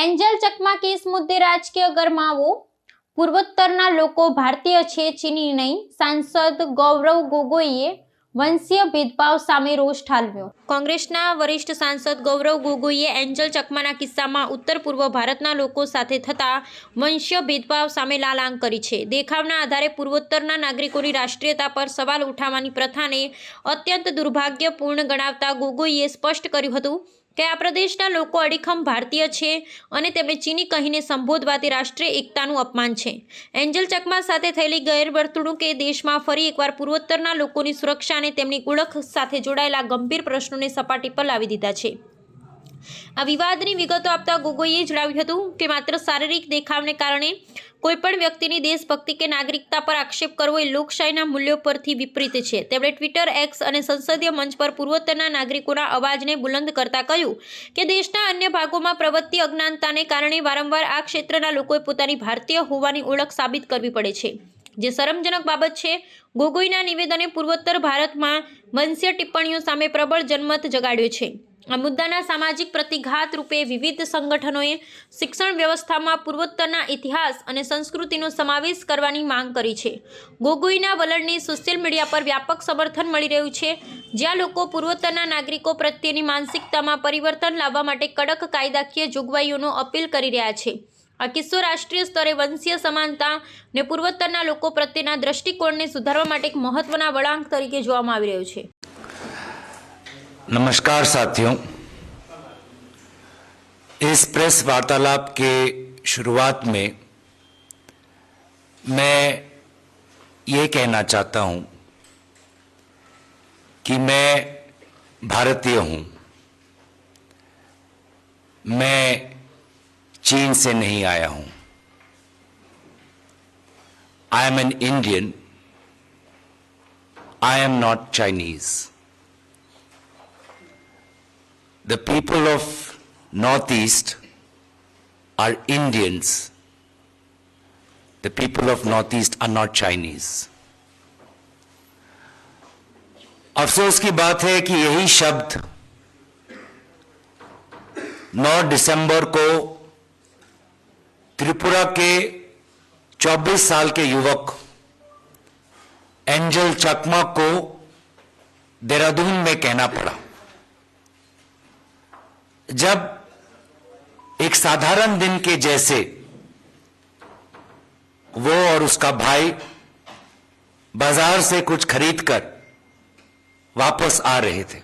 Angel Chakma case મુદ્દે રાજકીય ગરમાવો. પૂર્વોત્તરના લોકો ભારતીય છે, ચીની નહીં. સાંસદ ગૌરવ ગોગોઈએ વંશીય ભેદભાવ સામે રોષ ઠાલવ્યો. કોંગ્રેસના વરિષ્ઠ સાંસદ ગૌરવ ગોગોઈએ એન્જલ ચકમાના કિસ્સામાં ઉત્તર પૂર્વ ભારતના લોકો સાથે થતા વંશીય ભેદભાવ સામે લાલાંગ કરી છે. દેખાવના આધારે પૂર્વોત્તરના નાગરિકોની રાષ્ટ્રીયતા પર સવાલ ઉઠાવવાની પ્રથાને અત્યંત દુર્ભાગ્યપૂર્ણ ગણાવતા ગોગોઈએ સ્પષ્ટ કર્યું હતું કે આ પ્રદેશના લોકો અડીખમ ભારતીય છે અને તેમને ચીની કહીને સંબોધવા તે રાષ્ટ્રીય એકતાનું અપમાન છે. એન્જલ ચકમા સાથે થયેલી ગેરવર્તણૂકે દેશમાં ફરી એકવાર પૂર્વોત્તરના લોકોની સુરક્ષા અને તેમની ઓળખ સાથે જોડાયેલા ગંભીર પ્રશ્નોને સપાટી પર લાવી દીધા છે. આ વિવાદની વિગતો આપતા ગોગોઈએ જણાવ્યું હતું કે માત્ર શારીરિક દેખાવને કારણે કોઈપણ વ્યક્તિની દેશભક્તિ કે નાગરિકતા પર આક્ષેપ કરવો એ લોકશાહીના મૂલ્યો પરથી વિપરીત છે. તેમણે ટ્વિટર, એક્સ અને સંસદીય મંચ પર પૂર્વોત્તરના નાગરિકોના અવાજને બુલંદ કરતા કહ્યું કે દેશના અન્ય ભાગોમાં પ્રવર્તતી અજ્ઞાનતાને કારણે વારંવાર આ ક્ષેત્રના લોકોએ પોતાની ભારતીય હોવાની ઓળખ સાબિત કરવી પડે છે, જે શરમજનક બાબત છે. ગોગોઈના નિવેદને પૂર્વોત્તર ભારતમાં વંશીય ટિપ્પણીઓ સામે પ્રબળ જનમત જગાડ્યો છે. આ મુદ્દાના સામાજિક પ્રતિઘાત રૂપે વિવિધ સંગઠનોએ શિક્ષણ વ્યવસ્થામાં પૂર્વોત્તરના ઇતિહાસ અને સંસ્કૃતિનો સમાવેશ કરવાની માંગ કરી છે. ગોગોઈના વલણને સોશિયલ મીડિયા પર વ્યાપક સમર્થન મળી રહ્યું છે, જ્યાં લોકો પૂર્વોત્તરના નાગરિકો પ્રત્યેની માનસિકતામાં પરિવર્તન લાવવા માટે કડક કાયદાકીય જોગવાઈઓનો અપીલ કરી રહ્યા છે. આ કિસ્સો રાષ્ટ્રીય સ્તરે વંશીય સમાનતા અને પૂર્વોત્તરના લોકો પ્રત્યેના દૃષ્ટિકોણને સુધારવા માટે એક મહત્વના વળાંક તરીકે જોવામાં આવી રહ્યો છે. नमस्कार साथियों, इस प्रेस वार्तालाप के शुरुआत में मैं ये कहना चाहता हूँ कि मैं भारतीय हूँ. मैं चीन से नहीं आया हूँ. I am an Indian. I am not Chinese. The people of Northeast are Indians. The people of Northeast are not Chinese. अफसोस की बात है कि यही शब्द 9 दिसंबर को त्रिपुरा के 24 साल के युवक एंजल चकमा को देहरादून में कहना पड़ा. जब एक साधारण दिन के जैसे वो और उसका भाई बाजार से कुछ खरीदकर वापस आ रहे थे,